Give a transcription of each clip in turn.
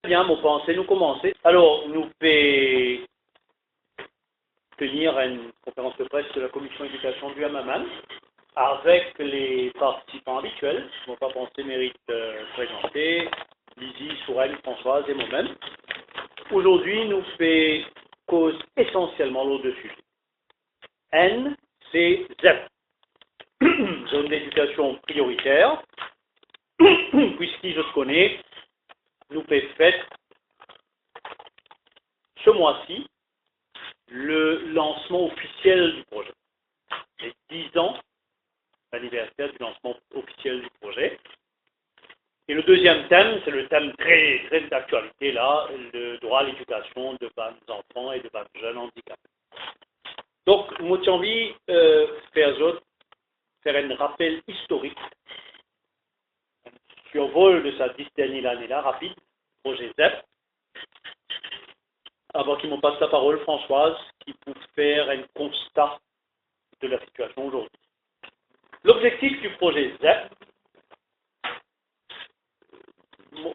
Bien, mon pensée, nous commencer. Alors, nous pouvons tenir une conférence de presse de la commission éducation du MMM avec les participants habituels. Mon pensée mérite présenter Lizzie, Sourel, Françoise et moi-même. Aujourd'hui, nous faisons cause essentiellement l'autre deux sujets. N, c'est Z. Zone d'éducation prioritaire. Puisqu'il je connais, nous faisons fait ce mois-ci le lancement officiel du projet. Les 10 ans d'anniversaire du lancement officiel du projet. Et le deuxième thème, c'est le thème très, très d'actualité là, le droit à l'éducation de nos enfants et de nos jeunes handicapés. Donc, moi j'ai envie de faire un rappel historique, un survol de sa 10 dernières années là, rapide, projet ZEP. Avant qu'il me passe la parole, Françoise, qui peut faire un constat de la situation aujourd'hui. L'objectif du projet ZEP,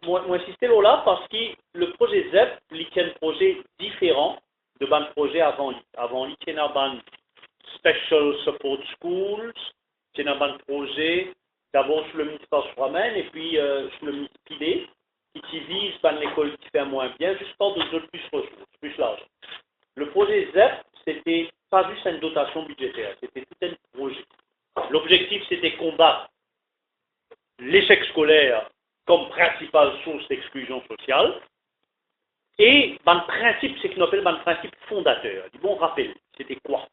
moi insister là parce que le projet ZEP est un projet différent de ban projet avant. Avant, il y a un Special Support Schools, il y a un projet d'abord sur le ministère Suramen et puis sur le ministère Pilé, qui vise l'école qui fait moins bien, juste pour de plus ressources, plus large. Le projet ZEP, c'était pas juste une dotation budgétaire, c'était tout un projet. L'objectif, c'était combattre l'échec scolaire comme principale source d'exclusion sociale. Et le principe, c'est ce qu'on appelle le principe fondateur. Du bon rappel, c'était quoi?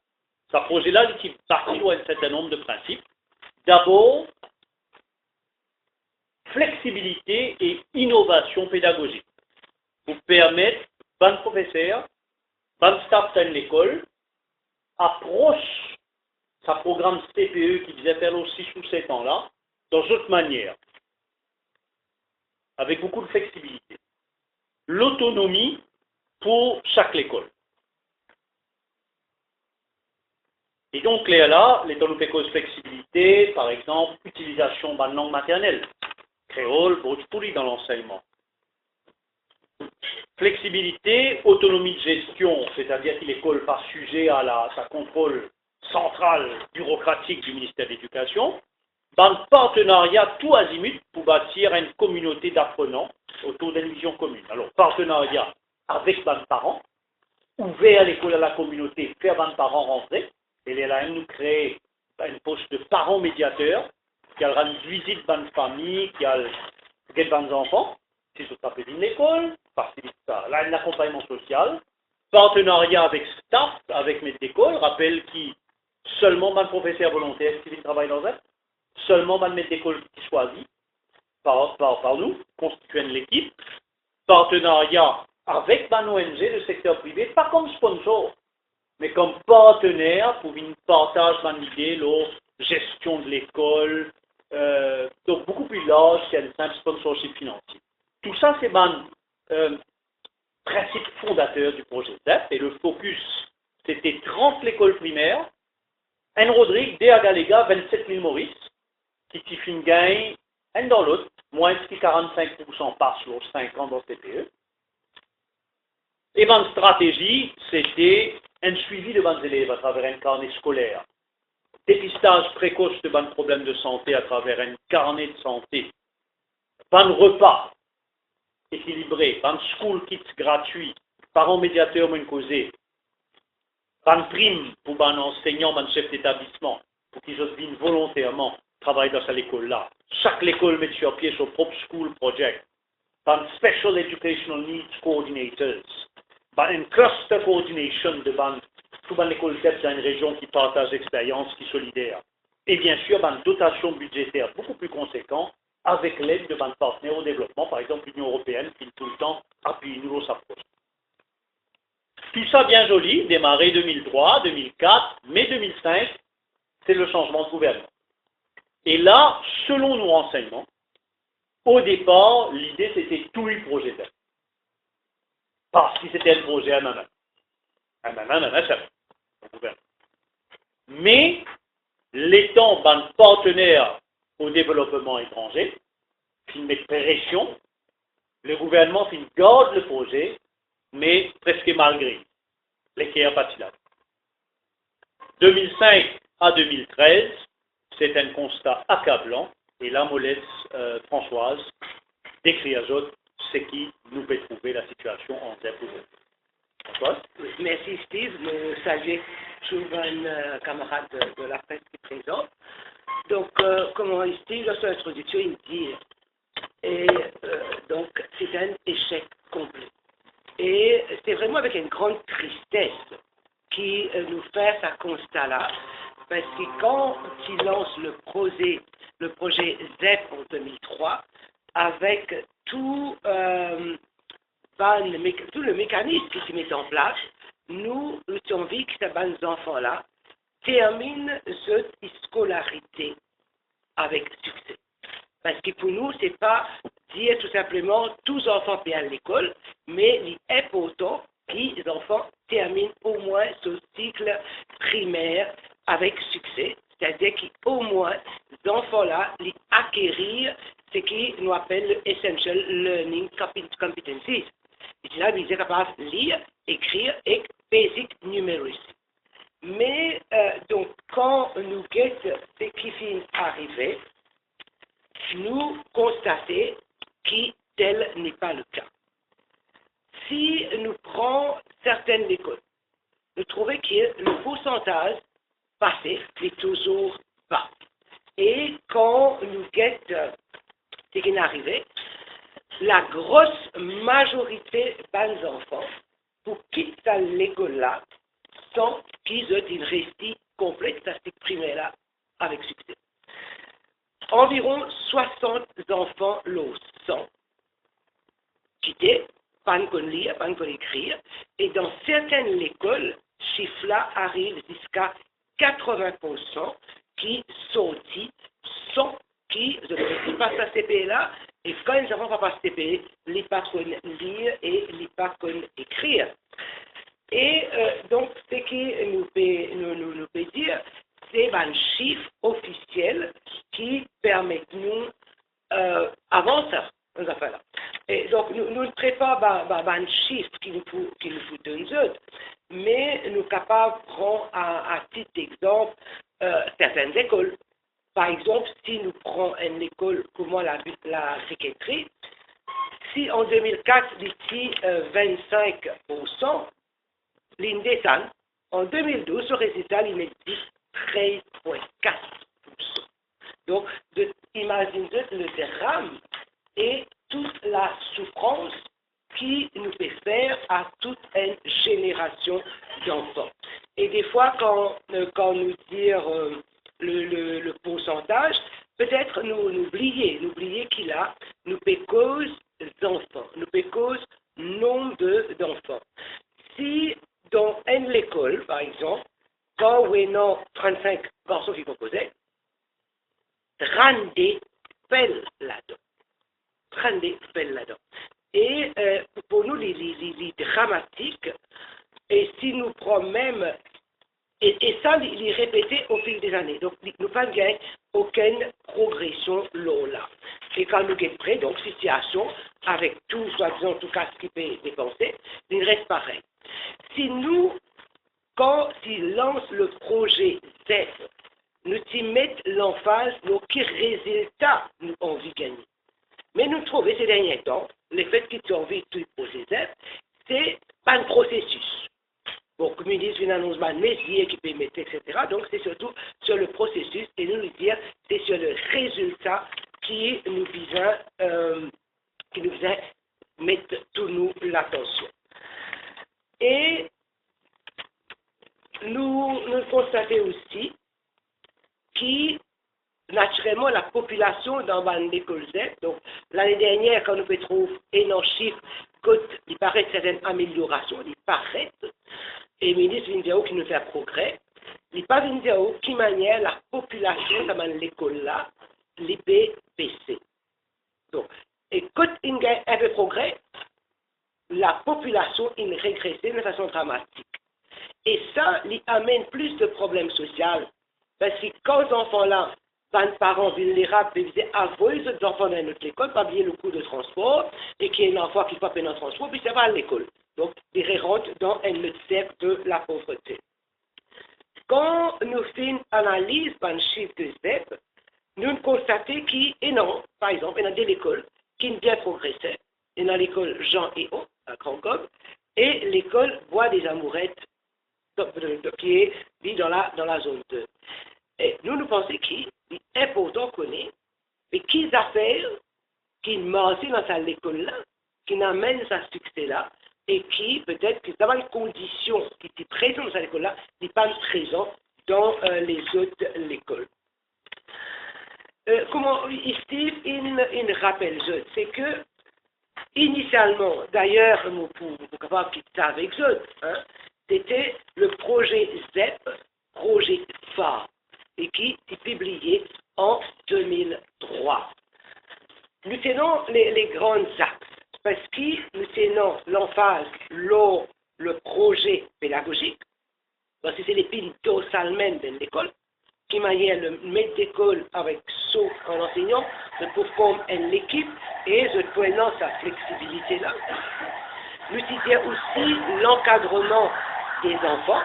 Ce projet-là, il est parti d'un certain nombre de principes. D'abord, flexibilité et innovation pédagogique pour permettre aux professeurs, aux staff de l'école, approche sa programme CPE qui faisait faire aux 6 ou 7 ans là, dans d'autres manières, avec beaucoup de flexibilité. L'autonomie pour chaque école. Et donc, là, les causes flexibilité, par exemple, utilisation de la langue maternelle, créole, bhojpuri dans l'enseignement. Flexibilité, autonomie de gestion, c'est-à-dire que l'école pas sujet à sa contrôle central bureaucratique du ministère de l'Éducation, dans le partenariat tout azimut pour bâtir une communauté d'apprenants autour d'une vision commune. Alors, partenariat avec les parents, ouvert l'école à la communauté, faire les parents rentrer, et là, nous créer une poste de parents médiateurs, qui a une visite dans une famille, qui a des enfants, si je tape une école, facilite ça. Là, un accompagnement social, partenariat avec staff, avec maître d'école, rappelle qui seulement un professeur volontaire qui travaille dans un, seulement un maître d'école qui choisit par nous, constituant l'équipe, partenariat avec une ONG du secteur privé, pas comme sponsor, mais comme partenaire pour une partage d'une idée, la gestion de l'école, donc beaucoup plus large qu'un simple sponsorship financier. Tout ça, c'est un principe fondateur du projet ZEP, et le focus, c'était 30 l'école primaire, un Rodrigue, des Agalega, 27 000 Maurice, qui fait une gain, un dans l'autre, moins de 45% par sur 5 ans dans CPE. Et ma stratégie, c'était un suivi de mes élèves à travers un carnet scolaire, dépistage précoce de mes problèmes de santé à travers un carnet de santé, un repas équilibré, un school kit gratuit, parents médiateurs m'ont causé, une prime pour un enseignant, un chef d'établissement, pour qu'ils viennent volontairement travailler dans cette école-là. Chaque école met sur pied son propre school project, un special educational needs coordinators, une cluster coordination de toute l'école ZEP dans une région qui partage l'expérience, qui est solidaire. Et bien sûr, une dotation budgétaire beaucoup plus conséquente avec l'aide de partenaires au développement, par exemple l'Union européenne, qui tout le temps appuie nous sa approche. Tout ça bien joli, démarré 2003, 2004, mai 2005, c'est le changement de gouvernement. Et là, selon nos renseignements, au départ, l'idée c'était tout le projet ZEP. Parce que c'était un projet MMM. MMM, mais l'étant un partenaire au développement étranger, qui met pression, Le gouvernement garde le projet, mais presque malgré l'équerre patilade. 2005 à 2013, c'est un constat accablant, et là, je laisse Françoise décrire ce qui nous fait trouver la situation en développement. Françoise? Oui, merci Steve, nous saluons un camarade de la presse qui est présent. Donc, comme Steve, dans son introduction, il dit, et donc c'est un échec complet. Et c'est vraiment avec une grande tristesse qui nous fait ce constat-là, parce que quand il lance le projet ZEP en 2003, avec tout le mécanisme qui se met en place, nous avons envie que ces enfants-là terminent cette scolarité avec succès. Parce que pour nous, ce n'est pas dire tout simplement tous les enfants paient à l'école, mais il est important que les enfants terminent au moins ce cycle primaire avec succès. C'est-à-dire qu'au moins, les enfants-là, les acquérir ce qui nous appelle le Essential Learning Competencies. Et là, ils sont capables de lire, écrire et basic numeracy. Mais donc, quand nous guettons ce qui finit arriver, nous constatons que tel n'est pas le cas. Si nous prenons certaines écoles, nous trouvons que le pourcentage passé est toujours bas. Et quand nous guettons ce qui est arrivé, la grosse majorité des enfants, pour quitter l'école-là, sans qu'ils aient une réussite complète à cette primaire-là avec succès. Environ 60 enfants l'ont sont quittés, pas de lire, pas de écrire, et dans certaines écoles, ce chiffre-là arrive jusqu'à 80% qui sortent sans qui ne passent à CPE-là, et quand ils n'ont pas passé CPE, ils ne pas lire et ils ne pas écrire. Et donc, ce qui nous peut dire, c'est un chiffre officiel qui permet nous avancer dans ces affaires-là. Et donc, nous ne traitons pas un chiffre qui nous faut donner, mais nous sommes capables de prendre à titre d'exemple certaines écoles. Par exemple, si nous prenons une école comme la psychiatrie, si en 2004, d'ici 25%, l'indécent, en 2012, le résultat, il est 13,4%. Donc, imaginez le drame et toute la souffrance qui nous fait faire à toute une génération d'enfants. Et des fois, quand nous disons le pourcentage, peut-être nous oublier qu'il a, nous cause d'enfants, nous cause nombre d'enfants. Si dans une école, par exemple, quand on a 35 garçons qui composaient, 32 fell là-dedans. 32 fell là-dedans. Et pour nous, les dramatiques, et si nous prenons même, et ça, il est répété au fil des années. Donc, nous n'avons pas gagné aucune progression là. Et quand nous sommes prêts, donc, situation, avec tout, soi-disant, en tout cas, ce qui peut dépenser, il reste pareil. Si nous, quand ils lancent le projet ZEP, nous y mettons l'emphase sur quels résultats nous avons envie de gagner. Mais nous trouvons ces derniers temps, le fait qu'ils ont envie de projet ZEP, c'est pas un processus. Bon, comme ils disent, une annonce mesure qui peut mettre, etc. Donc, c'est surtout sur le processus et nous dire, c'est sur le résultat qui nous vient mettre tout nous l'attention. Et nous constatons aussi que, naturellement, la population dans l'école Z, donc l'année dernière, quand nous pouvons trouver énorme chiffre, il paraît certaines améliorations, il paraît, et le ministre vient dire qu'il nous fait progrès, il pas vient dire de quelle manière la population dans l'école-là, l'IPPC. Donc, et quand il y a un peu de progrès, la population est régressée de façon dramatique. Et ça, il amène plus de problèmes sociaux. Parce que quand les enfants-là, les parents vulnérables devaient envoyer les enfants dans notre école, pas payer le coût de transport, et qu'il y ait un enfant qui ne peut pas payer le transport, puis ça va à l'école. Donc, ils rentrent dans un cercle de la pauvreté. Quand nous faisons une analyse dans le chiffre de ZEP, nous constatons qu'il y a, par exemple, il y a des écoles qui ont bien progressé. Il y a l'école Jean et O, à Grand-Gob, et l'école Bois des Amourettes, qui est dans la zone 2. Et nous pensons qu'il est important qu'on ait, mais quelles affaires qui mangent dans cette école-là, qui amènent ce succès-là, et qui, peut-être, que dans les conditions qui étaient présentes dans cette école-là, n'est pas présent dans les autres écoles. Comment Steve, il rappelle, c'est que, initialement, d'ailleurs, pour capable quitter ça avec eux, c'était le projet ZEP, projet phare, et qui est publié en 2003. Nous tenons les grands axes, parce que nous tenons l'emphase lors le projet pédagogique, parce que c'est les piles dorsalmen de l'école, qui manière le maître d'école avec saut en enseignant, de former une équipe et de prenant sa flexibilité-là. Nous citons aussi l'encadrement des enfants,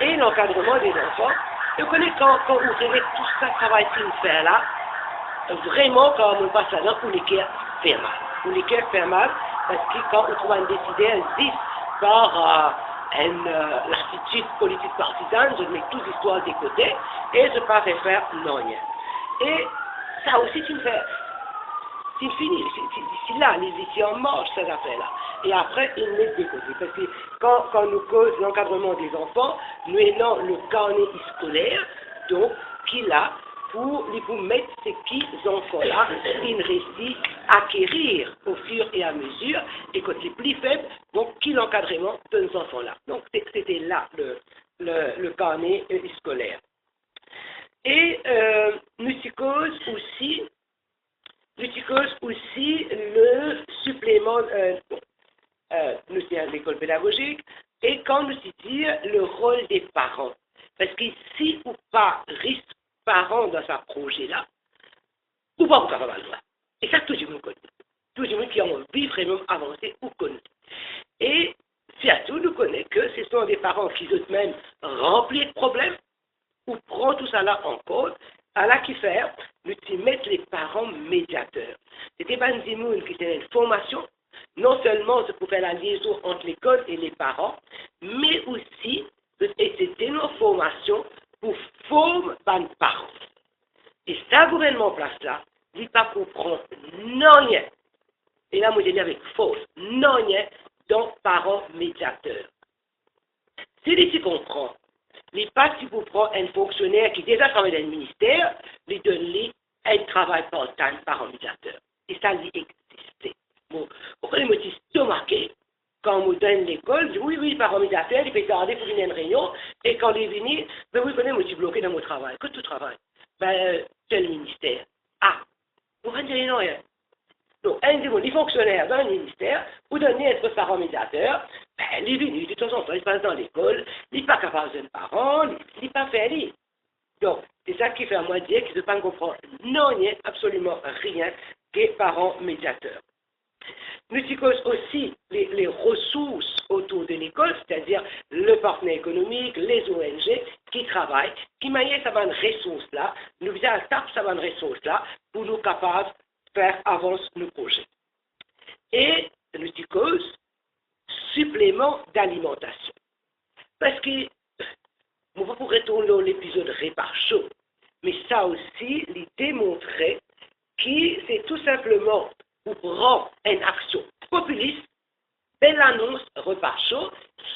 et l'encadrement des enfants, et vous connaissez quand vous regardez tout ça travail qu'il fait là, vraiment quand on passe là, pour les cœurs fait mal. Pour les cœurs fait mal, parce que quand on trouve décidé, on dit par l'attitude politique partisane, je mets toute l'histoire des côtés, et je ne pas faire non rien. Et ça aussi, c'est une fait. C'est fini, c'est là, c'est en marche cette affaire-là. Et après, ils mettent des côtés. Parce que quand nous causons l'encadrement des enfants, nous avons le carnet scolaire, donc, qui là, pour mettre ces petits enfants-là, ils réussissent à acquérir au fur et à mesure, et quand c'est plus faible, donc, qui l'encadrement de ces enfants-là. Donc, c'était là le carnet scolaire. Et nous causons aussi le supplément, nous c'est l'école pédagogique, et quand nous dit le rôle des parents. Parce que si ou pas risque parents dans ce projet-là, ou pas vous capable de le. Et ça, tout le monde connaît. Tout le monde qui a envie vraiment avancer ou connaît. Et surtout, nous connaissons que ce sont des parents qui eux-mêmes remplissent de problèmes, ou prennent tout ça là en compte, à la qui faire, nous mettre les parents médiateurs. C'était pas une qui était une formation, non seulement pour faire la liaison entre l'école et les parents, mais aussi, et c'était une formation pour former les parents. Et ça, gouvernement place là, il ne pas comprendre non rien. Et là, moi, je dis avec force, non rien, donc parents médiateurs. Si il comprend, les pas si vous prenez un fonctionnaire qui déjà travaille dans le ministère, lui donne un travail part-time par médiateur. Et ça, il existe. Bon, pourquoi les motifs sont marqués? Quand on donne l'école, dit oui, par médiateur, il peut garder pour venir à une réunion, et quand il est venu, ben oui, je suis bloqué dans mon travail. Que tout travail? Ben, c'est le ministère. Ah, vous ne dire non rien. Donc, les fonctionnaires dans le ministère, vous donnez un parent médiateur, ben, il est venu, de temps en temps, il passe dans l'école, il n'est pas capable de parent, il n'est pas fait lire. Donc, c'est ça qui fait à moi dire qu'il ne peut pas comprendre non rien, absolument rien, que parents médiateurs. Nous discutons aussi les ressources autour de l'école, c'est-à-dire le partenaire économique, les ONG qui travaillent, qui manièrent cette ressource-là, nous visons à taper cette ressource-là pour nous capables de faire avancer nos projets. Et nous discutons supplément d'alimentation. Parce que, on va pour retourner dans l'épisode repas chaud, mais ça aussi, il démontrait que c'est tout simplement pour prendre une action populiste, belle annonce repas chaud,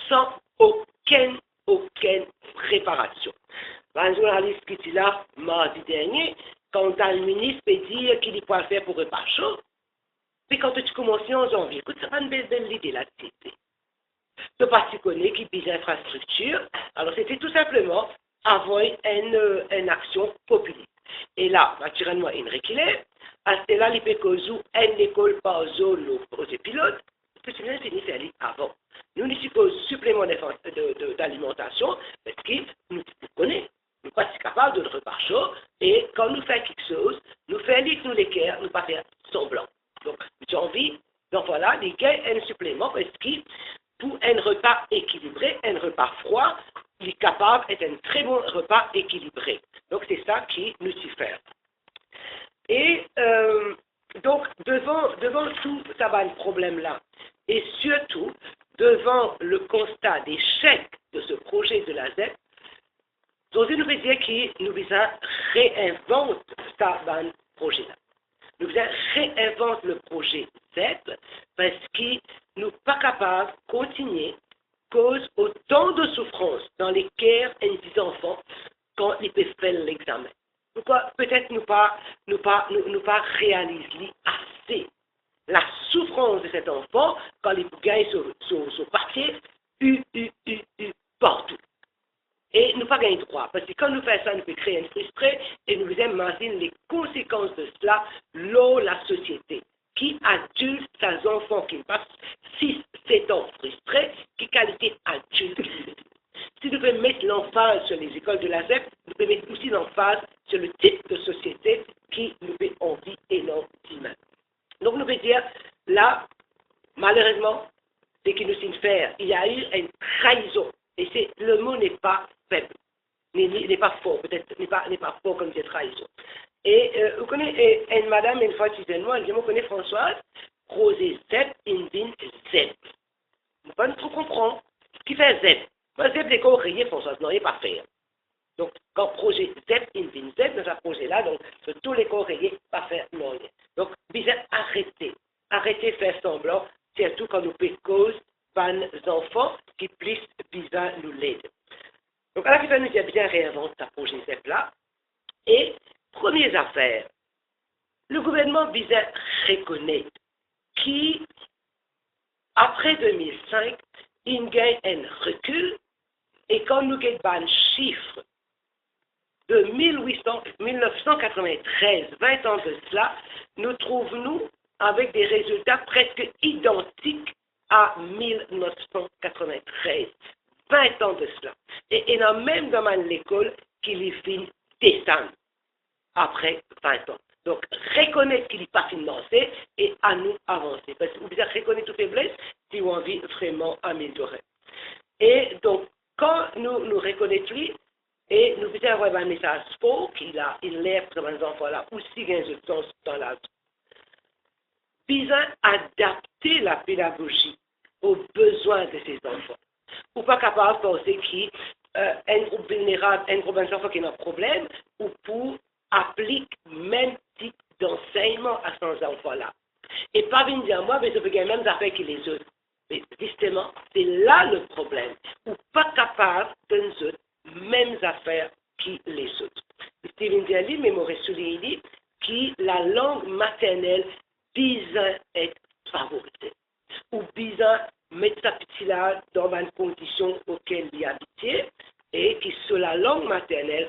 sans aucune préparation. Un journaliste qui était là mardi dernier, quand le ministre peut dire qu'il ne peut pas faire pour repas chaud, puis quand tu commences en janvier, écoute, ça va une belle idée là-dessus. Le parti connaît qui pise l'infrastructure, alors c'était tout simplement avoir une action populiste. Et là, naturellement, il reculait. À ce là, il peut causer une école par zone aux pilotes, parce que c'est fini faire avant. Nous, nous suppose supplément d'alimentation, parce que nous connaissons, nous sommes pas capables de le repas chaud, et quand nous faisons quelque chose, nous faisons lire nous l'équerre, nous pas faire semblant. Donc, j'ai envie, donc voilà, les gars, un supplément, parce que pour un repas équilibré, un repas froid, il est capable d'être un très bon repas équilibré. Donc, c'est ça qui nous suffit. Et donc, devant tout ça va le problème-là, et surtout, devant le constat d'échec de ce projet de la ZEP, José nous veut dire que nous visons réinventer ce projet-là. Nous visons réinventer le projet ZEP parce que nous ne sommes pas capables de continuer cause autant de souffrance dans les cœurs des enfants quand ils peuvent faire l'examen. Pourquoi peut-être nous pas réaliser assez la souffrance de cet enfant quand il gagne sur papier partout. Et nous pas gagner droit. Parce que quand nous faisons ça, nous pouvons créer un frustré et nous imaginons les conséquences de cela dans la société. Qui adulte ces enfants qui passent 6-7 ans frustrés, qui qualité adulte. Si nous pouvons mettre l'emphase sur les écoles de la ZEP, nous pouvons mettre aussi l'emphase sur le type de société qui nous fait envie et non d'humain. Donc nous pouvons dire, là, malheureusement, c'est qu'il nous signe faire. Il y a eu une trahison. Et le mot n'est pas faible, n'est pas fort, peut-être n'est pas fort comme des trahison. Et vous connaissez une madame, une fois, elle dit, moi, connais Françoise, Rosé Zep, Indine Zep. Vous ne pouvez pas trop comprendre ce qui fait Zep. Moi, Zep, c'est qu'on Françoise, non, il n'est pas fait. Donc, quand projet Zep, Indine Zep, dans ce projet-là, donc, de tous les coréens, pas faire non. Donc, bien, arrêtez de faire semblant, surtout quand nous payons cause des enfants qui puissent bien nous l'aider. Donc, à la fin, nous avons bien réinventé ce projet ZEP-là. Et, première affaire, le gouvernement visait reconnaître qu'après 2005, il gagne un recul et quand nous gagnons un chiffre de 1993, 20 ans de cela, nous trouvons-nous avec des résultats presque identiques à 1993, 20 ans de cela. Et il y en a même dans l'école qui les finit descendre après 20 ans. Donc, reconnaître qu'il n'est pas financé et à nous avancer. Parce que vous devez reconnaître toutes les faiblesses si vous avez envie vraiment améliorer. Et donc, quand nous reconnaissons, et nous devons avoir un message fort qu'il lève pour les enfants-là, aussi gain de temps dans la vie. Visant à adapter la pédagogie aux besoins de ces enfants. Ou pas capable de penser qu'un groupe vulnérable, un groupe d'enfants qui a un problème, ou pour appliquer le même type d'enseignement à ces enfants-là. Et pas venir dire, moi, mais je peux gagner les mêmes affaires que les autres. Mais justement, c'est là le problème. Ou pas capable de nous autres, mêmes affaires que les autres. Stephen Diali, mais m'aurait souligné que la langue maternelle vise à être favorisée. Ou vise à mettre sa petite là dans une condition auquel il habite et qui sur la langue maternelle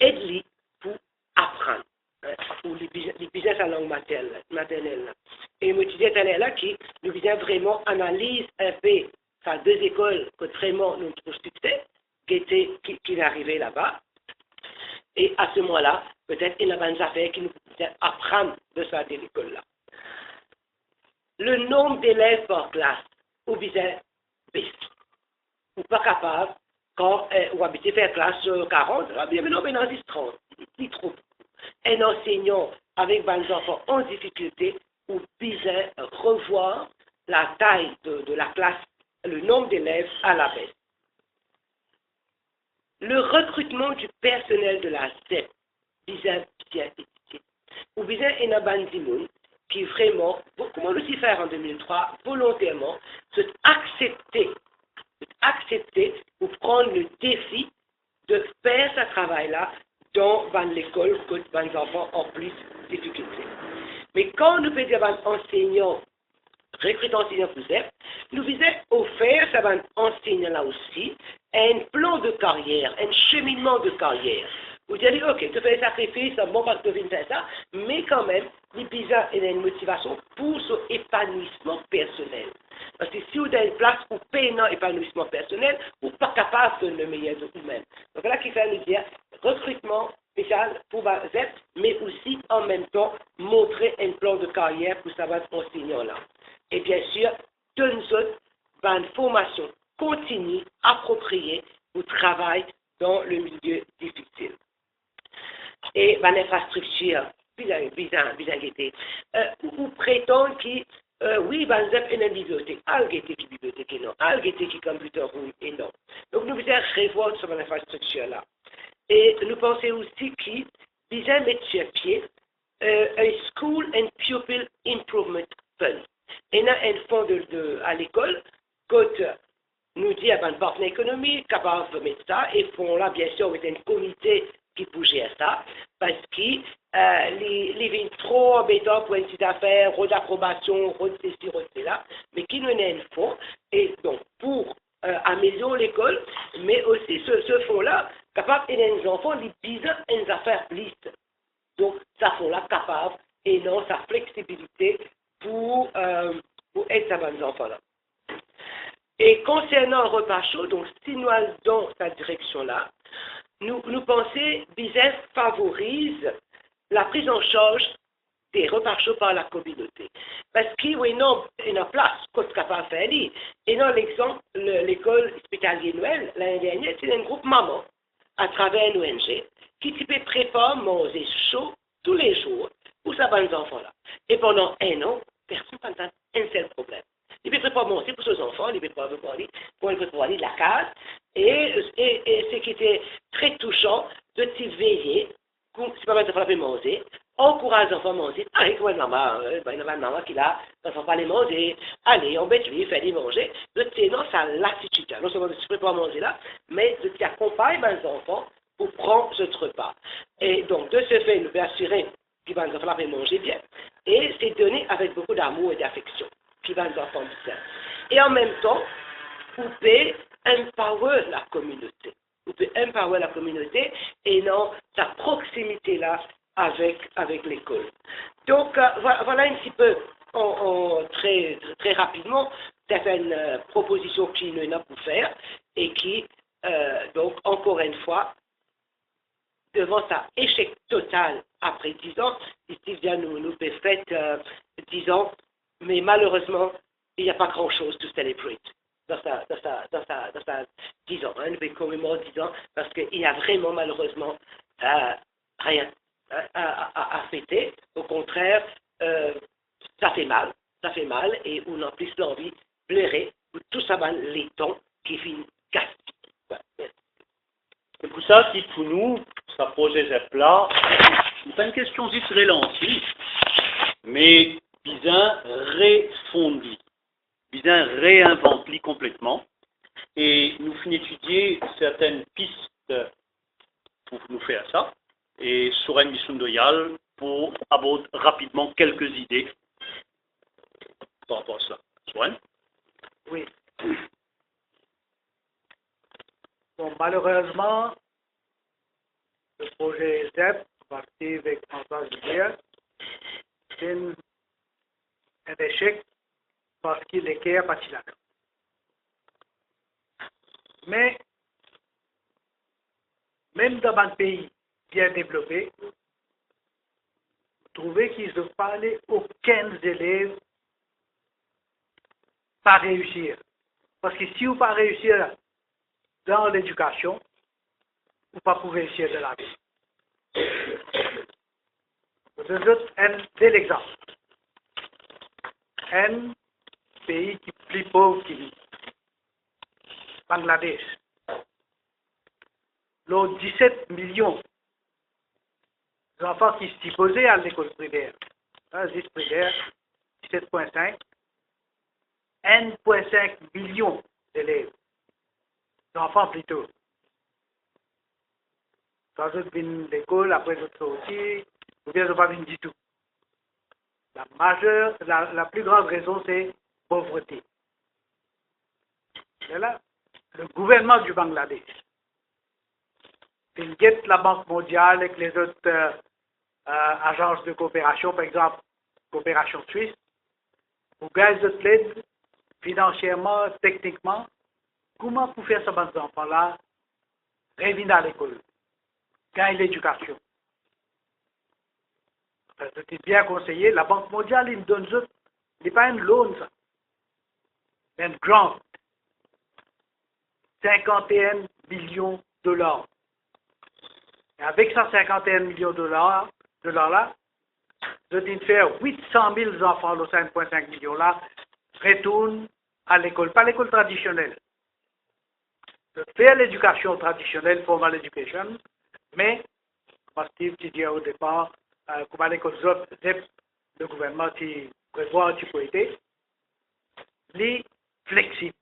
aide-lui pour apprendre. Ou les business à langue maternelle. Et je me disais là qui nous vient vraiment analyse un peu ces deux écoles que vraiment nous trouvons succès, qui est arrivé là-bas. Et à ce moment-là, peut-être il y a des affaires qui nous font apprendre de cette école-là. Le nombre d'élèves par classe, ou bien baisse, ou pas capable, quand vous habitez faire classe 40, bien non, mais dans 10, 30, il trouve. Un enseignant avec des enfants en difficulté, ou bien revoir la taille de la classe, le nombre d'élèves à la baisse. Le recrutement du personnel de la ZEP, bien étudié, ou bien un abandonnement qui vraiment, comme on le faire en 2003, volontairement, se accepter pour prendre le défi de faire ce travail-là dans l'école que les enfants ont plus de difficultés. Mais quand nous faisons des enseignants, recrutant enseignants pour ZEP, nous visons offrir à ces enseignants-là aussi un plan de carrière, un cheminement de carrière. Vous dites, ok, tu fais des sacrifices, c'est bon parce que tu fais ça, mais quand même, il y a une motivation pour son épanouissement personnel. Parce que si vous avez une place pour payer un épanouissement personnel, vous n'êtes pas capable de le meilleur de vous-même. Donc là, qu'il fait nous dire, recrutement spécial pour ZEP, mais aussi en même temps montrer un plan de carrière pour savoir enseignant là. Et bien sûr, de nous autres, une formation continue, appropriée au travail dans le milieu difficile. Et une infrastructure, bien guettée, ou prétend que oui, ben ZEP est une bibliothèque, algueté qui bibliothèque et non, algueté qui computer room et non. Donc nous faisons revoir sur l'infrastructure là. Et nous pensons aussi qu'il vient mettre sur pied un School and Pupil Improvement Fund. Et là, un fonds à l'école, quand nous dit à un partenaire économique capable de mettre ça, et font là, bien sûr, avec un comité qui bougeait ça, parce que les vignes trop embêtants pour une petite affaire, route d'approbation, route de ceci, route de là, mais qui nous est un fonds, et donc pour améliorer l'école, mais aussi ce fonds-là, capable d'aider les enfants, les disent une affaire liste. Donc, ça fonds-là capable, et non sa flexibilité pour aider ces enfants-là. Et concernant le repas chaud, donc si nous allons dans cette direction-là, nous pensons BISEF favorise la prise en charge des repas chauds par la communauté. Parce qu'il y a une place qu'on est capable de faire. Et dans l'exemple, l'école hospitalière Noël, l'année dernière, c'est un groupe maman à travers une ONG qui peut préparer manger chaud tous les jours pour ces enfants-là. Et pendant un an, personne n'a un seul problème. Il peut préparer manger pour ses enfants, il peut préparer de la case. Et ce qui était très touchant, de t'y veiller, c'est pas mal de faire manger, encourage les enfants à manger. Allez, comme une maman, qui là, ne faut pas les manger. Allez, embête-lui, fais-les manger. De t'y dans sa latitude. Non seulement de se préparer à manger là, mais de t'y accompagner les enfants pour prendre ce repas. Et donc, de ce fait, nous pouvons assurer qu'ils vont les enfants manger bien. Et c'est donné avec beaucoup d'amour et d'affection. Qui va les enfants bien. Et en même temps, vous pouvez empower la communauté. Vous pouvez empower la communauté et non sa proximité-là avec l'école. Donc, voilà un petit peu, très, très rapidement, certaines propositions qu'il nous a pour faire et qui, donc, encore une fois, devant sa échec total après 10 ans, Steve vient nous fait 10 ans, mais malheureusement, il n'y a pas grand-chose to celebrate dans sa 10 ans. Nous pouvons commémorer 10 ans parce qu'il y a vraiment, malheureusement, rien à fêter. Au contraire, ça fait mal, et on a plus l'envie de pleurer pour tout ça, les temps qui finissent gaspillés. C'est pour ça que pour nous, ça projet là, c'est pas une question d'Israël, mais bien refondé, bien réinventé complètement. Et nous finissons d'étudier certaines pistes pour nous faire ça. Et Soren Missundoyal pour aborder rapidement quelques idées par rapport à cela. Soren? Oui. Bon, malheureusement, le projet ZEP, parti avec François Julien, c'est un échec parce qu'il est clair parti là. Mais, même dans un pays bien développé, vous trouvez qu'ils ne parlent aucun élève pas réussir. Parce que si vous ne pas réussir dans l'éducation, vous ne pouvez pas réussir de la vie. Je vous donne un bel exemple. Un pays qui est plus pauvre que nous, Bangladesh. Les 17 millions d'enfants qui se disposaient à l'école primaire, 10 primaire, 17,5, 1,5 million d'élèves, d'enfants plutôt. Quand vous venez à l'école, après vous sortez, vous ne pas venir du tout. La plus grande raison, c'est pauvreté. Et là, le gouvernement du Bangladesh, il guette la Banque mondiale avec les autres agences de coopération, par exemple, coopération suisse, pour gagner de l'aide financièrement, techniquement, comment pour faire ça, ces enfants-là, revenir à l'école, gagner l'éducation. C'est bien conseillé. La Banque mondiale, il donne ça. Il n'est pas une loan, ça. C'est un grant. 51 millions de dollars. Et avec 151 millions de dollars là, je dis de faire 800 000 enfants, les 5,5 millions là, retournent à l'école, pas l'école traditionnelle. De faire l'éducation traditionnelle, formal education, mais, comme Steve dit au départ, comme à l'école le gouvernement qui prévoit qui peut être, les flexibles.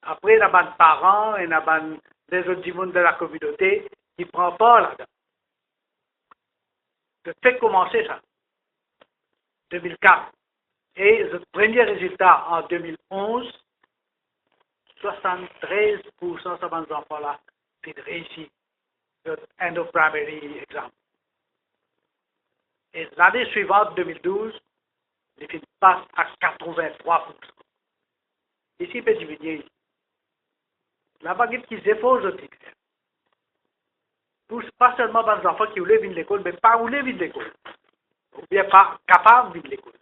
Après, il y a des parents et des autres monde de la communauté qui ne prennent pas là-dedans. Je fais commencer ça, 2004. Et le premier résultat en 2011, 73% de ces enfants-là ont réussi le end of primary exam. Et l'année suivante, 2012, les filles passent à 83%. Ici, peut diminuer. La baguette qui s'effose au titre. Pas seulement pour les enfants qui voulaient venir de l'école, mais pas voulaient venir de l'école. Ou bien pas capables de venir de l'école.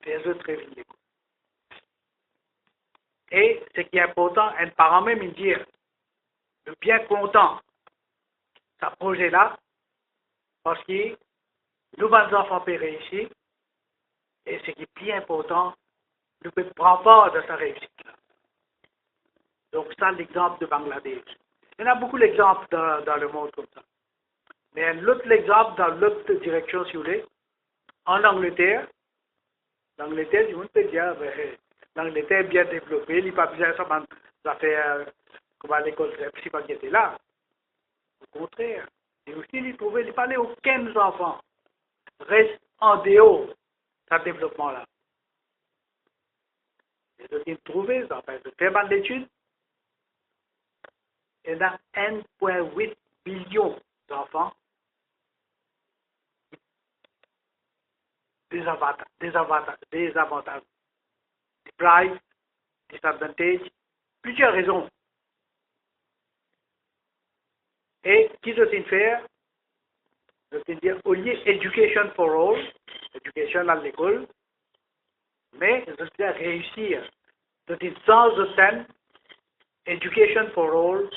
Et les autres viennent de l'école. Et ce qui est important, un parent même il dit, le bien content, ce projet-là, parce que nous, les enfants peuvent réussir, et ce qui est bien important, nous ne prendre part de sa réussite-là. Donc, ça, l'exemple de Bangladesh. Il y en a beaucoup d'exemples dans le monde comme ça. Mais l'autre exemple, dans l'autre direction, si vous voulez, en Angleterre, je vous peux dire, l'Angleterre est bien développée, il n'y a pas besoin de ça faire comme à l'école, si pas qui était là. Au contraire. Et aussi, il n'y a pas aucun enfant reste en dehors de ce développement-là. Et donc, ils trouvaient, ça fait de très bonnes études. Il y a 1,8 billion d'enfants désavantages, deprived, disadvantage, plusieurs raisons. Et qui doit-il faire? Doit-il dire, au lieu education for all, éducation à l'école, mais doit-il réussir? Doit-il sans autant education for all,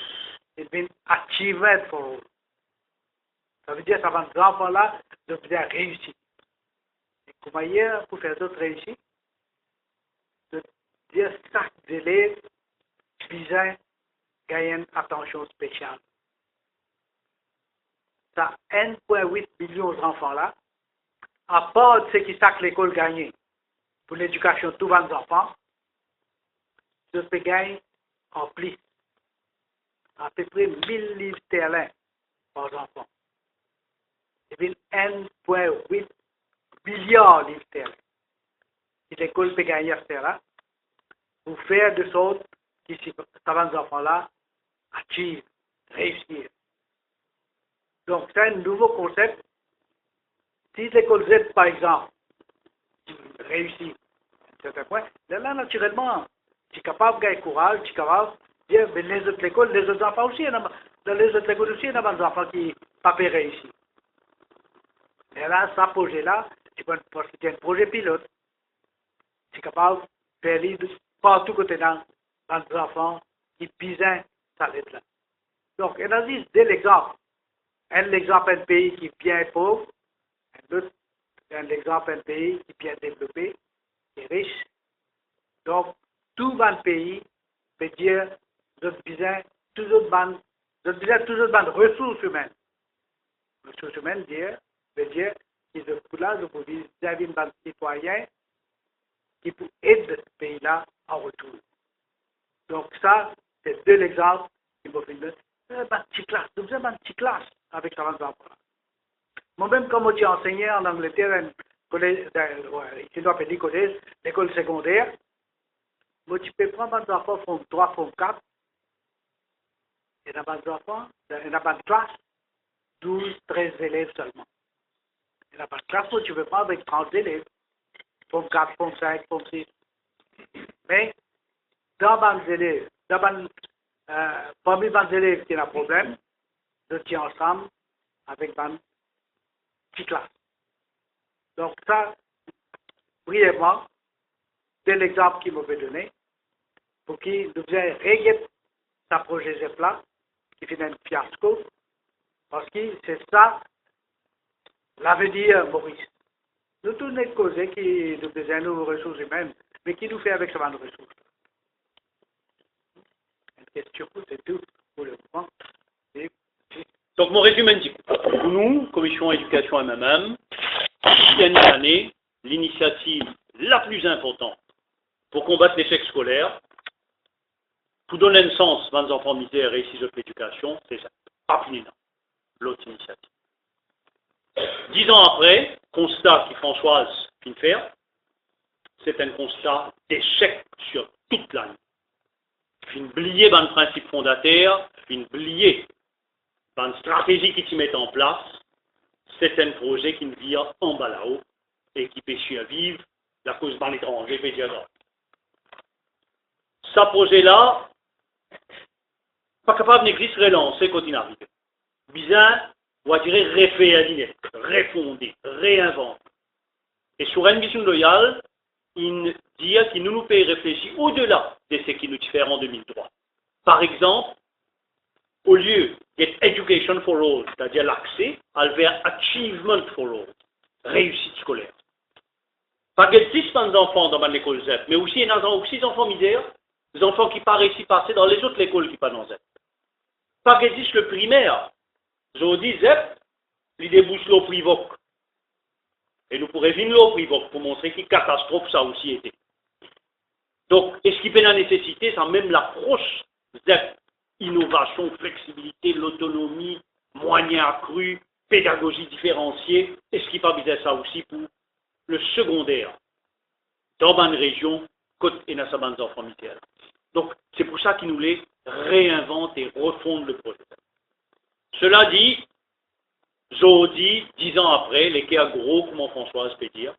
it means achievement for all. Ça veut dire que ça va des enfants-là de bien réussir. Et comment hier, pour faire d'autres réussir, de dire chaque élève visant gagner une attention spéciale. Ça 1,8 million d'enfants-là, à part ce qui savent l'école gagner pour l'éducation de tous les enfants, de peut gagner en plus à peu près 1000 livres sterling par enfant. Et puis 1,8 milliard de livres sterling. Et l'école peut gagner à cela pour faire de sorte que ces enfants-là achievent, réussir. Donc, c'est un nouveau concept. Si l'école Z, par exemple, réussit à un certain point, là, naturellement, tu es capable de gagner courage, tu es capable de dire, mais les autres écoles, les autres enfants aussi, dans les autres écoles aussi, il y a des enfants qui n'ont pas pu réussir. Et là, ce projet-là, parce que c'est un projet pilote, tu es capable de faire l'idée partout côté dans les enfants qui pisent ça lettre-là. Donc, il y a deux exemples. Un exemple, un pays qui est bien pauvre, un exemple, un pays qui est bien développé, qui est riche. Donc, tout le pays peut dire, nous avons besoin toujours de ressources humaines. Ressources humaines veut dire qu'ils sont là, vous pouvez avoir des citoyens qui peuvent aider ce pays-là en retour. Donc, ça, c'est deux exemples qui m'ont fait une petite classe. Nous avons une petite classe avec 40 enfants. Moi-même, comme j'ai enseigné en Angleterre, un collège, ici, on appelle collège, l'école secondaire, moi, tu peux prendre des enfants, forme 3, forme 4, et dans des enfants, dans une classe, 12, 13 élèves seulement. Et dans une classe, moi, tu peux prendre avec 30 élèves, forme 4, forme 5, forme 6. Mais, dans les élèves, parmi les élèves qui ont un problème, je tiens ensemble avec petite classe. Donc ça, brièvement, c'est l'exemple qu'il m'avait donné pour qu'il nous ait régler sa projet ZEP-là, qui fait un fiasco, parce que c'est ça l'avenir, Maurice. Nous tous les causes qui nous besoin de ressources humaines, mais qui nous fait avec ces ressources. Une question, c'est tout pour le moment. Donc mon résumé dit, pour nous, Commission Éducation MMM, cette année, l'initiative la plus importante pour combattre l'échec scolaire, pour donner un sens aux enfants misères et réussir l'éducation, c'est ça. Pas plus l'autre initiative. 10 ans après, constat qui Françoise vient de faire, c'est un constat d'échec sur toute l'année. Fin oublier le principe fondateur, fin oublier la stratégie qui s'y met en place, c'est un projet qui ne vient en bas là-haut et qui peut survivre la cause dans l'étranger, peut dire non. Ce projet-là, pas capable d'exister relancer quand il arrive. Bizarre, on va dire refaire, refonder, réinventer. Et sur une mission loyale, il dit qu'il nous peut réfléchir au-delà de ce qui nous fait en 2003. Par exemple, au lieu d'être education for all, c'est-à-dire l'accès, à vers achievement for all, réussite scolaire. Pas que 10 enfants dans l'école ZEP, mais aussi il y a aussi des enfants misères, des enfants qui paraissent ici passer dans les autres écoles qui passent dans ZEP. Pas que 10 le primaire, je dis ZEP, il débouche l'eau privoque. Et nous pourrions venir l'eau privoque pour montrer quelle catastrophe ça aussi était. Donc, est-ce qu'il peut la nécessité, c'est même l'approche ZEP, innovation, flexibilité, l'autonomie, moyens accrus, pédagogie différenciée, est-ce qu'il peut viser ça aussi pour le secondaire dans une région côte et dans sa bande enfants misères. Donc, c'est pour ça qu'il nous les réinvente et refondent le projet. Cela dit, j'audis, 10 ans après, les cas gros, comme Françoise peut dire,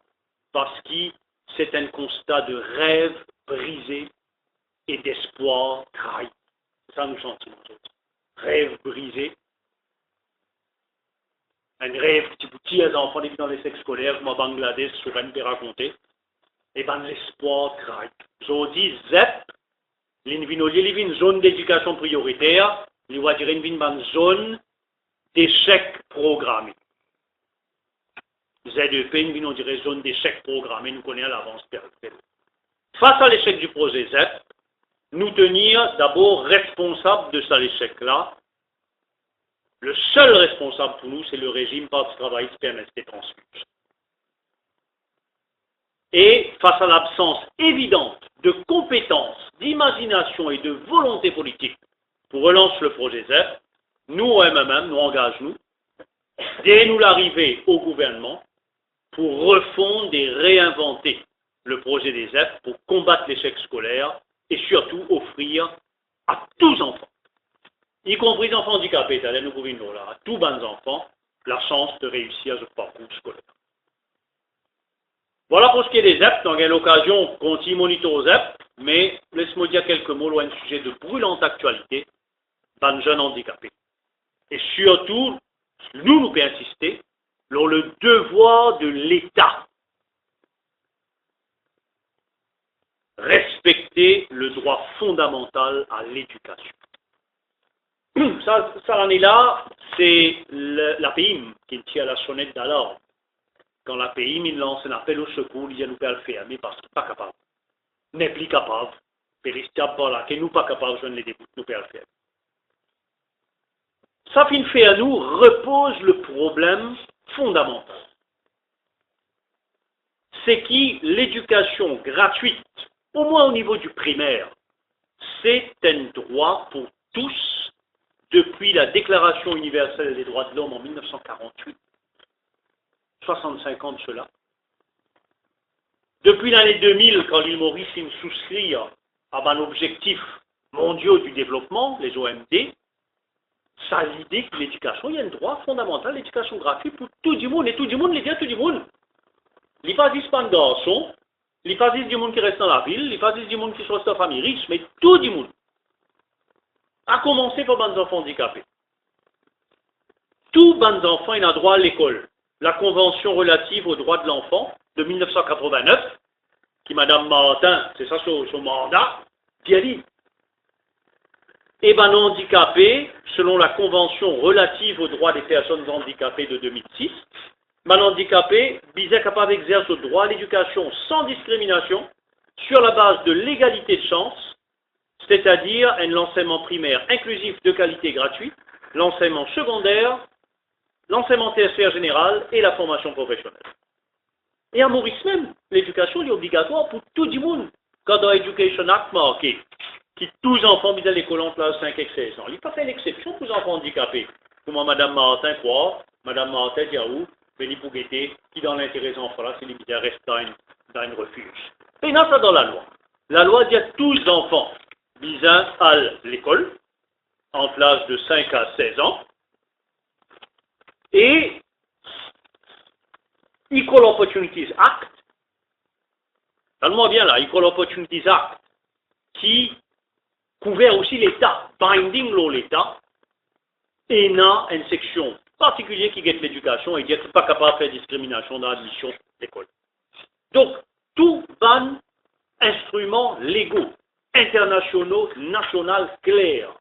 parce que c'est un constat de rêve brisé et d'espoir trahi. C'est ça nous sentons. Rêve brisé. Un rêve qui petit à enfants dans les sexes scolaires, comme à Bangladesh, sur un peut raconter. Et ben l'espoir trahi. J'audis, ZEP, une zone d'éducation prioritaire, il va dire une zone d'échec programmé. ZEP, on dirait zone d'échec programmé, nous connaissons à l'avance. Face à l'échec du projet ZEP, nous tenir d'abord responsables de cet échec-là. Le seul responsable pour nous, c'est le régime par le travail qui permet des transfuges. Et face à l'absence évidente de compétences, d'imagination et de volonté politique pour relancer le projet ZEP, nous, au MMM, nous engageons, dès nous l'arrivée au gouvernement, pour refondre et réinventer le projet des ZEP pour combattre l'échec scolaire et surtout offrir à tous enfants, y compris les enfants handicapés, à tous bons enfants, la chance de réussir ce parcours scolaire. Voilà pour ce qui est des ZEP. Donc, à l'occasion, on continue monitorer ZEP, mais laisse-moi dire quelques mots sur un sujet de brûlante actualité, dans les jeunes handicapés. Et surtout, nous pouvons insister sur le devoir de l'État. Respecter le droit fondamental à l'éducation. Ça l'année là, c'est la PIM qui tient la sonnette d'alarme. Quand la PIM il lance un appel au secours, il dit nous pouvons le faire, mais parce qu'il n'est pas capable. N'est plus capable. Péristab là, que nous pas capables de les débouter, nous pouvons le faire. Ça fait à nous repose le problème fondamental. C'est que l'éducation gratuite, au moins au niveau du primaire, c'est un droit pour tous depuis la Déclaration universelle des droits de l'homme en 1948, 65 ans de cela. Depuis l'année 2000, quand l'île Maurice souscrit à un objectif mondial du développement, les OMD, ça a l'idée que l'éducation, il y a un droit fondamental, l'éducation gratuite pour tout le monde, et tout le monde, les dit à tout le monde. Il n'y a pas juste un garçon, il n'y a pas juste du monde qui reste dans la ville, il n'y a pas juste du monde qui reste dans la famille riche, mais tout le monde. À commencer par les enfants handicapés. Tous les enfants ont droit à l'école. la Convention relative aux droits de l'enfant de 1989, qui Madame Martin, c'est ça son mandat, qui a dit, eh ben, handicapé, selon la Convention relative aux droits des personnes handicapées de 2006, mal handicapé, visait capable d'exercer le droit à l'éducation sans discrimination sur la base de l'égalité de chance, c'est-à-dire l'enseignement primaire inclusif de qualité gratuit, l'enseignement secondaire, l'enseignement tertiaire général et la formation professionnelle. Et à Maurice même, l'éducation est obligatoire pour tout le monde. Quand dans l'Education Act marqué, qui tous les enfants mis à l'école entre l'âge 5 et 16 ans, il n'a pas fait l'exception pour les enfants handicapés. Comment Mme Martin croit, Mme Martin dit où, Béni Pougueté, qui dans l'intérêt des enfants là, c'est limité à rester dans un refuge. Et non, ça dans la loi. La loi dit à tous les enfants visant à l'école, entre l'âge de 5 à 16 ans, et Equal Opportunities Act, allemand bien là, Equal Opportunities Act, qui couvert aussi l'État, binding law l'État, et n'a une section particulière qui guette l'éducation et dit qu'il n'est pas capable de faire discrimination dans l'admission d'école. Donc, tout ban instruments légaux, internationaux, nationaux clairs.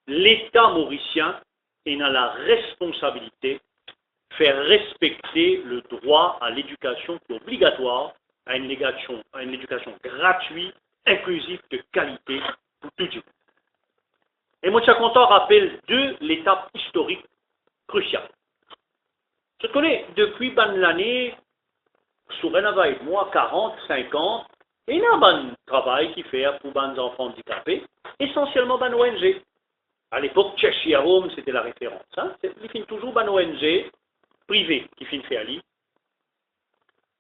L'État mauricien est dans la responsabilité de faire respecter le droit à l'éducation qui est obligatoire, à une éducation gratuite, inclusive, de qualité pour tout le monde. Et moi, je suis content de rappeler l'étape historique cruciale. Je connais depuis l'année, sur avec moi, 40, 50, et il y a un travail qui fait pour les enfants handicapés, essentiellement une ONG. À l'époque, Cheshire Home, c'était la référence. Hein? Il finit toujours une ONG privée qui finit faire aller.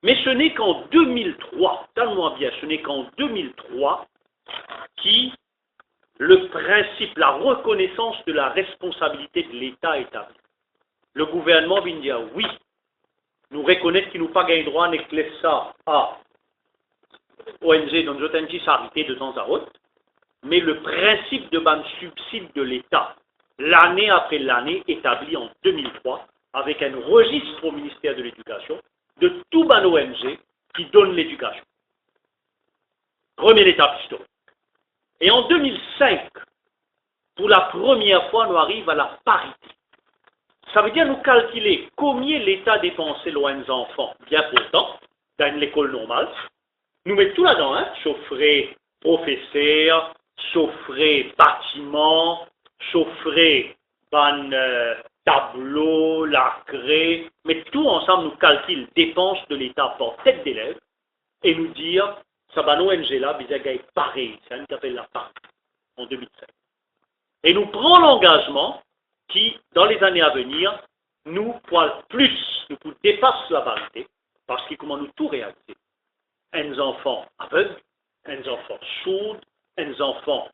Mais ce n'est qu'en 2003, tellement bien, ce n'est qu'en 2003 qui le principe, la reconnaissance de la responsabilité de l'État établi. Le gouvernement vient dire oui, nous reconnaître qu'il nous pas gagné droit à laisser ça à ONG dans notre arrêté de temps à autre, mais le principe de ban subside de l'État, l'année après l'année, établi en 2003, avec un registre au ministère de l'Éducation, de tout ban ONG qui donne l'éducation. Première étape historique. Et en 2005, pour la première fois, nous arrivons à la parité. Ça veut dire nous calculer combien l'État dépensait loin des enfants, bien pourtant, dans l'école normale. Nous mettons tout là-dedans, hein, chaufferer professeur, chaufferer bâtiment, chaufferer tableau, la craie, mais tout ensemble nous calcule dépenses de l'État par tête d'élève et nous dire, ça va nous ONG là, bizarre pareil, c'est un qui appelle la PAC en 2005. Et nous prenons l'engagement qui, dans les années à venir, nous dépasse la parité, parce qu'il comment nous tout réaliser. Un enfant aveugle, un enfant sourd, un enfant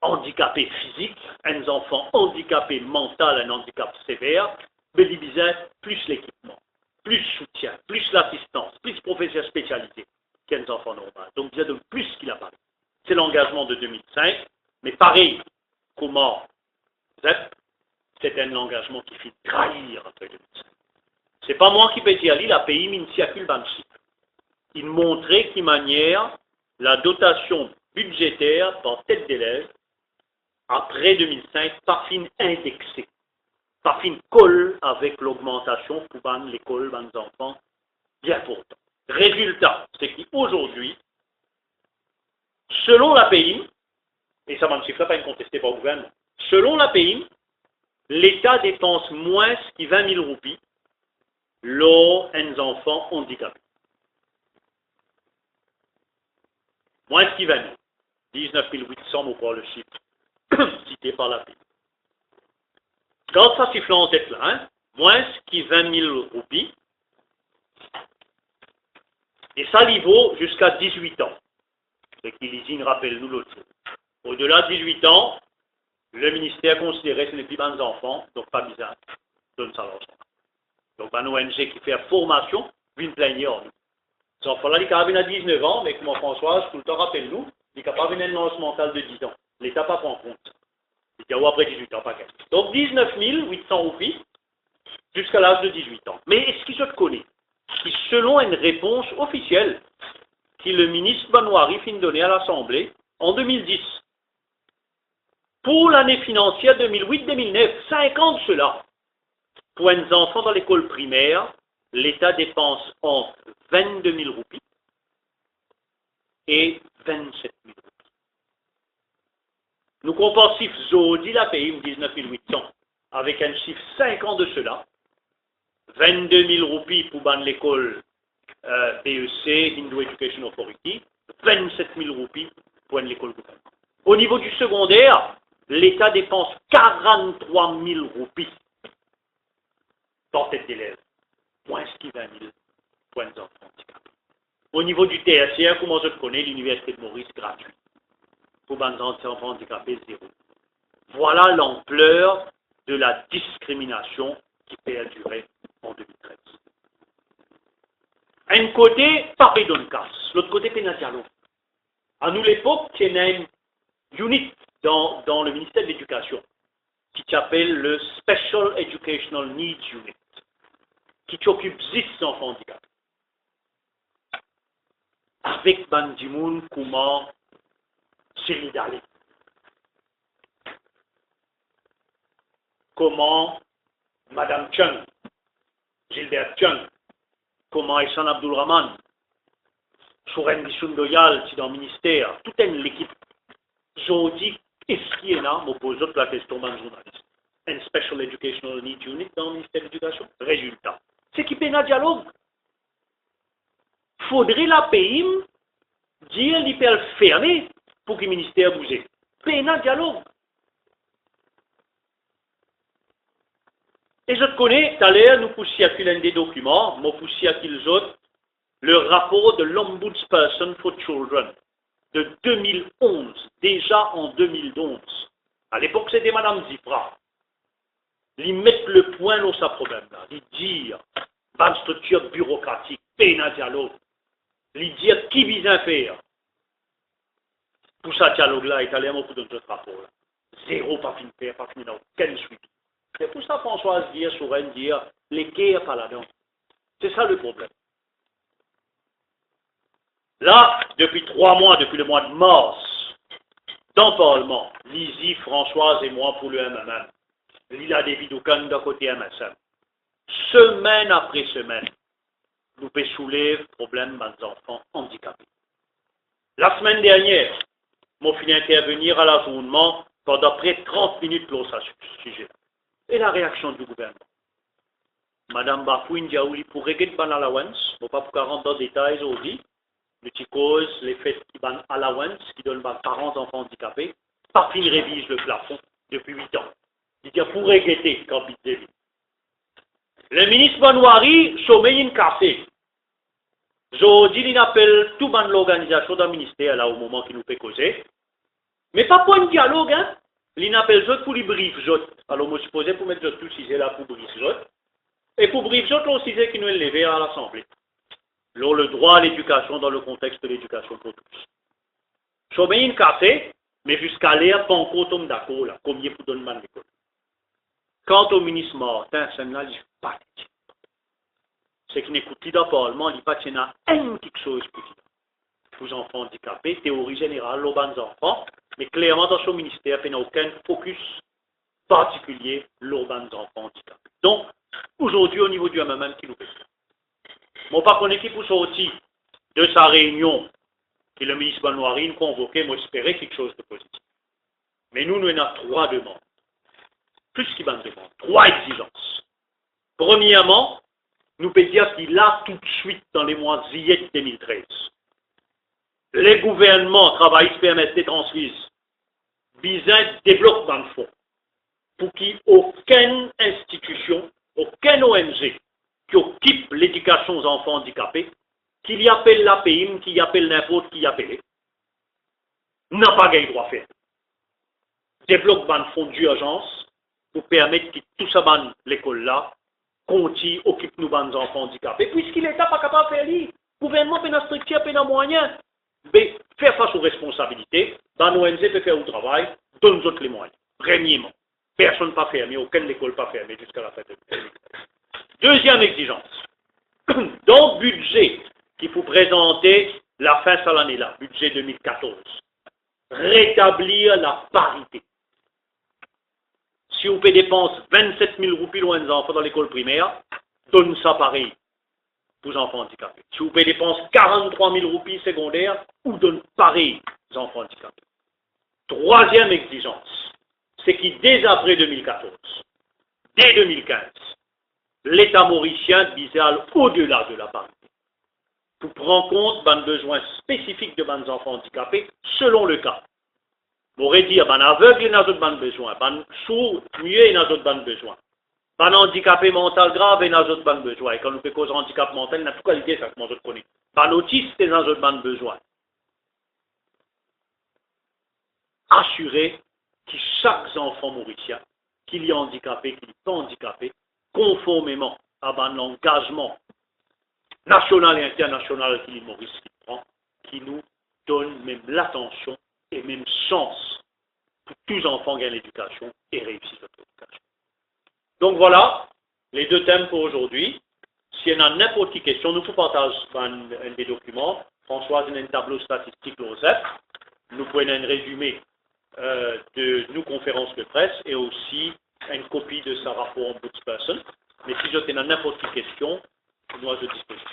handicapé physique, un enfant handicapé mental, un handicap sévère, mais il disait plus l'équipement, plus soutien, plus l'assistance, plus professeur spécialisé qu'un enfant normal. Donc il y a de plus qu'il a parlé. C'est l'engagement de 2005, mais pareil, comment c'est un engagement qui fait trahir après 2005. C'est pas moi qui peux dire, la pays m'intiacule banchi. Il montrait qui manière la dotation budgétaire par tête d'élève après 2005 par fin indexée, par fin colle avec l'augmentation pour l'école, les enfants, bien pourtant. Résultat, c'est qu'aujourd'hui, selon la pays, et ça ne chiffre pas incontesté par le gouvernement, selon la pays, l'État dépense moins que 20 000 roupies lors des enfants handicapés. Moins que 20 000. 19 800 pour voir le chiffre cité par la pays. Quand ça siffle en tête là, hein, moins que 20 000 roupies, et ça lui vaut jusqu'à 18 ans. Ce qui l'usine rappelle-nous l'autre chose. Au-delà de 18 ans, le ministère considérait que c'est les plus bons enfants, donc pas bizarre, donne ça à l'enfant. Donc, une ONG qui fait formation, vient plaigner en nous. Ces enfants-là, ils sont capables à 19 ans, mais comme Françoise, tout le temps, rappelle-nous, ils sont capables d'un lance mental de 10 ans. L'État pas prend en compte. Il y a après 18 ans, pas 15. Donc, 19 800 roupies, jusqu'à l'âge de 18 ans. Mais est-ce qu'ils se connaissent? Qui, selon une réponse officielle que le ministre Banouari fin donné à l'Assemblée en 2010, pour l'année financière 2008-2009, 5 ans de cela, pour les enfants dans l'école primaire, l'État dépense entre 22 000 roupies et 27 000 roupies. Nous compensif Zodi la pays 19 800 avec un chiffre 5 ans de cela, 22 000 roupies pour ban l'école BEC, Hindu Education Authority, 27 000 roupies pour l'école gouvernement. Au niveau du secondaire, l'État dépense 43 000 roupies par tête d'élève, moins ce qui 20 000 pour les enfants handicapés. Au niveau du tertiaire, comment je connais, l'Université de Maurice gratuit. Pour les enfants handicapés, 0. Voilà l'ampleur de la discrimination qui perdurait en 2013. Un côté, Paris Doncass, l'autre côté, Pénadialo. À nous, l'époque, il y a une unit dans le ministère de l'Éducation qui s'appelle le Special Educational Needs Unit, qui s'occupe de 10 enfants handicapés. Avec Bandimoun, Kouma, Cyril Dali. Comment Madame Chung, Gilbert Chung, comment Essan Abdulrahman, Souren Bissoundoyal, qui est dans le ministère, toute l'équipe. Je dis, est-ce qu'il y en a, m'oppose la question d'un journaliste, un Special Educational Needs Unit dans le ministère de l'Éducation? Résultat, c'est qu'il y a un dialogue. Faudrait la pays dire qu'il peut fermer pour que le ministère bouge. Il y a un dialogue. Et je te connais, tout à l'heure, nous poussions à un des documents, nous poussions à qu'ils autres, le rapport de l'Ombudsperson for Children de 2011, déjà en 2011. À l'époque, c'était Mme Zifra. Ils mettent le point dans sa problème-là. Ils disent, dans une structure bureaucratique, peine à dialogue. Ils disent, qui vient faire? Pour ce dialogue-là, il y a beaucoup d'autres rapports. Zéro, pas fini de faire, pas fini d'aucune suite. C'est pour ça Françoise dit, Souren dit, les guerres pas là-dedans. C'est ça le problème. Là, depuis 3 mois, depuis le mois de mars, dans le Parlement, Lizzie, Françoise et moi pour le MMM, Lila David-Oukan d'un côté MSM, semaine après semaine, nous pouvons soulever le problème des enfants handicapés. La semaine dernière, mon fini intervenir à l'ajoutement pendant près de 30 minutes pour ce sujet. Et la réaction du gouvernement. Madame Bafouine Diaouli pour régler le ban allowance, je ne vais pas pour rentrer dans les détails aujourd'hui, le petit cause, les faits qui ban allowance, qui donnent aux parents d'enfants handicapés, pas fin révise le plafond depuis 8 ans. Il dit pour régler quand il dit. Le ministre Banouari, chômé une cassée. Aujourd'hui, il appelle tout l'organisation d'un ministère là au moment qu'il nous fait causer. Mais pas pour un dialogue, hein. Il appelle Jot pour les briefs Jot. Alors, moi, je supposais pour mettre Jot tout si là pour brief Jot. Et pour brief Jot, on disait qu'il nous élevait à l'Assemblée. Alors, le droit à l'éducation dans le contexte de l'éducation pour tous. Chômé une cassée, mais jusqu'à l'air, pas encore tombe d'accord, là, combien pour donner mal l'école. Quant au ministre Martin, c'est là, il n'est pas dit. C'est qu'il n'écoute pas dans le Parlement, il n'y a pas une petite chose pour dire. Aux enfants handicapés, théorie générale, aux bons enfants, mais clairement dans son ministère, il n'y a aucun focus particulier aux bons enfants handicapés. Donc, aujourd'hui, au niveau du MMM, qui nous fait ça. Mon par contre, qui pour sortir de sa réunion, que le ministre Banouari nous convoquait, moi j'espérais quelque chose de positif. Mais nous avons 3 demandes. Plus qu'il va nous demander, 3 exigences. Premièrement, nous pouvons dire qu'il a tout de suite dans les mois de juillet 2013. Les gouvernements travaillent permettent des transferts. Bizarre développement de fonds pour qu'aucune institution, aucune ONG qui occupe l'éducation aux enfants handicapés, qu'il y appelle l'APIM, qu'il y appelle n'importe qui appelle, n'a pas gagné droit à faire. Développement de fonds d'urgence pour permettre que tout ça dans l'école là, continue, occupe nous des enfants handicapés. Puisqu'il n'est pas capable de faire le gouvernement peut structure, peut moyens. Mais faire face aux responsabilités, dans l'ONG peut faire le travail, donne-nous les moyens. Premièrement, personne pas fermé, aucune école pas fermée jusqu'à la fin de l'année. Deuxième exigence. Dans le budget qu'il faut présenter la fin de l'année-là, budget 2014, rétablir la parité. Si vous pouvez dépenser 27 000 roupies loin des enfants dans l'école primaire, donne ça pareil pour les enfants handicapés. Si vous pouvez dépenser 43 000 roupies secondaires, ou donne pareil aux enfants handicapés. Troisième exigence, c'est que dès après 2014, dès 2015, l'État mauricien visait au-delà de la parité, pour prendre en compte les besoins spécifiques de les enfants handicapés selon le cas. On pourrait dire que les aveugles ont d'autres besoins, les sourds, muets ont d'autres besoins, les handicapés mentaux graves ont d'autres besoins. Et quand nous faisons cause handicap mental, il y a toute qualité, ça que je connais. Les autistes ont d'autres besoins. Assurer que chaque enfant mauricien, qu'il y ait handicapé, qu'il n'y ait pas handicapé, conformément à l'engagement national et international qu'il Maurice prend, qui nous donne même l'attention et même chance pour que tous les enfants gagnent l'éducation et réussissent leur éducation. Donc voilà les deux thèmes pour aujourd'hui. S'il y en a n'importe quelle question, nous vous partager un des documents. Françoise a un tableau statistique l'OSEP. Nous pouvons un résumé de nos conférences de presse et aussi une copie de sa rapport en Booksperson. Mais si vous avez n'importe quelle question, nous à votre disposition.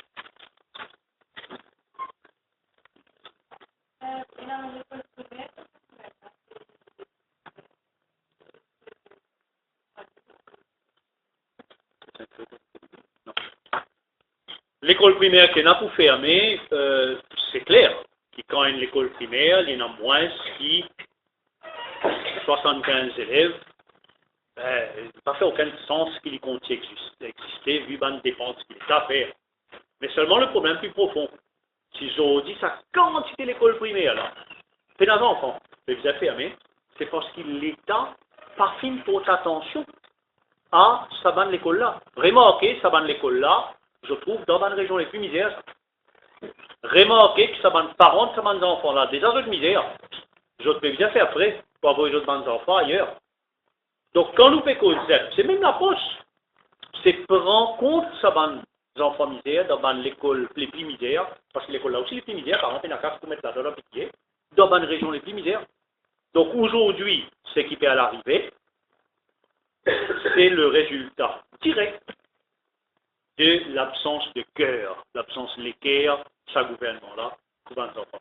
L'école primaire qui n'a pas fermé, c'est clair que quand il y a une école primaire, il y en a moins qui 75 élèves, il n'a pas fait aucun sens qu'il y continue exister vu les dépenses qu'il est à faire. Mais seulement le problème plus profond. Si je dis sa quantité d'école primaire là, c'est des enfants, mais vous avez fermé, c'est parce que l'État pas fin pour attention à sa bande l'école là. Remarquez, sa bande l'école là, je trouve dans la région les plus misères. Remarquez que sa bande parents de sa bande enfants là, des autres misères. Je peux bien faire après pour avoir les autres bandes enfants ailleurs. Donc quand nous faisons cause, c'est même la poche. C'est prendre compte sa bande enfants misères dans l'école les plus misères, parce que l'école là aussi les plus misères, par exemple, il y a 4 pour mettre là dans la pitié, dans la région les plus misères. Donc aujourd'hui, ce qui peut à l'arrivée, c'est le résultat direct de l'absence de cœur, l'absence d'équerre, ce gouvernement-là, pour les enfants.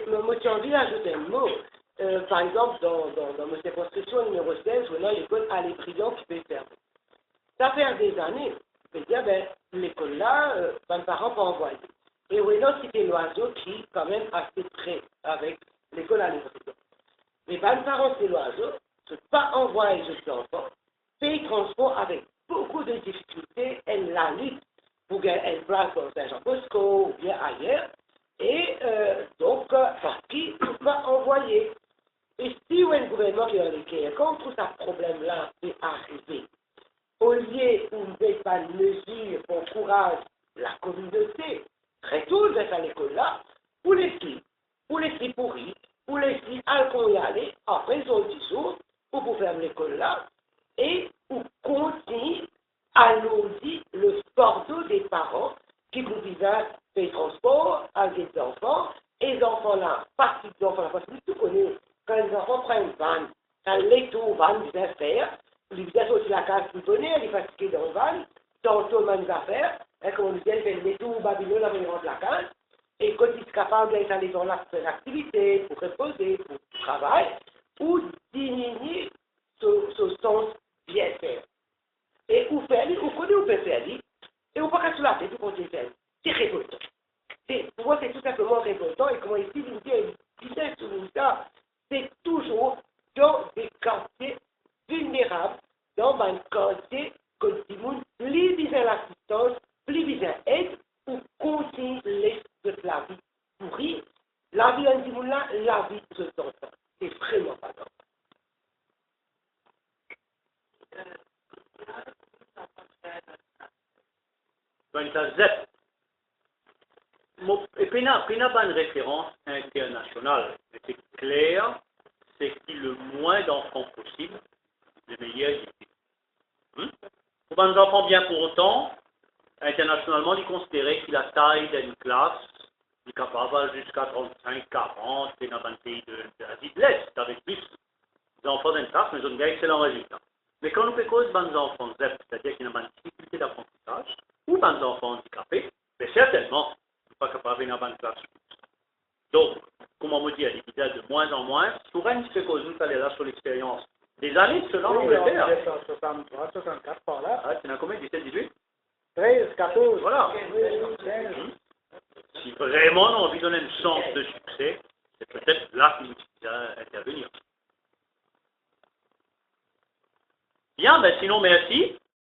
Moi, j'ai envie d'ajouter un mot. Par exemple, dans ma circonscription numéro 16, on a l'école à l'Éprion qui peut faire. Ça fait des années, je peux dire, l'école là, mes parents pas envoyé. Et on a c'était l'oiseau qui est quand même assez près avec l'école à l'Éprion. Mais mes parents, c'est l'oiseau, ne sont pas envoyé les enfants, paye transport avec beaucoup de difficultés, elle la lutte pour qu'elle place dans Saint-Jean-Bosco ou bien ailleurs. Et donc, parce qu'il ne pas envoyer. Et si un gouvernement qui est en équerre, quand on trouve ce problème-là est arrivé, au lieu où on ne fait pas de mesures pour encourager la communauté, retourne vers l'école-là, pour les filles pourries, pour les filles alcool y aller, après ils ont 10 jours, pour faire l'école-là, et pour continuer à alourdir le fardeau des parents qui vous vivent des transports avec des enfants, et les enfants-là, parce que les enfants-là, parce que tout connaît, quand les enfants prennent une vanne, quand les tours vannes des affaires, les visages aussi la case qui connaît, elle est fatiguée dans le van, tantôt même des affaires, et comme on dit, elle fait les tours Babylone avant de rentrer la case, et quand ils sont capables d'aller dans la faire l'activité, pour reposer, pour travailler, ou diminuer ce sens bien faire. Et où faire, où connaît où peut faire, et où pas qu'à se la tête, où continue faire. C'est révoltant. Pour moi, c'est tout simplement révoltant, et comment ici, il disait sur ça, c'est toujours dans des quartiers vulnérables, dans un quartier que le monde plus besoin l'assistance, plus besoin d'aide, pour continuer de la vie pourrie. La vie en monde là, la vie de cet enfant. C'est vraiment pas grave. Et puis, il y a une référence internationale. C'est clair, c'est que le moins d'enfants possible, le meilleur il est. les enfants, bien pour autant, internationalement, ils considéraient que la taille d'une classe est capable jusqu'à 35, 40, et dans un pays d'Asie de l'Est, avec plus d'enfants d'une classe, mais ils ont des excellents résultats. Mais quand on fait cause des enfants ZEP, c'est-à-dire qu'ils ont une difficulté d'apprentissage, ou des enfants handicapés, mais certainement, ils ne sont pas capables d'avoir une classe. Donc, comme on me dit, il y a de moins en moins, souvent, il se fait cause, vous allez là sur l'expérience des années selon l'Angleterre. 63, 64 par là. Ah, tu en as combien, 17, 18? 13, 14. Voilà. 15. Si vraiment on a envie de donner une chance de succès, c'est peut-être là qu'il faut intervenir. Bien, ben sinon, merci.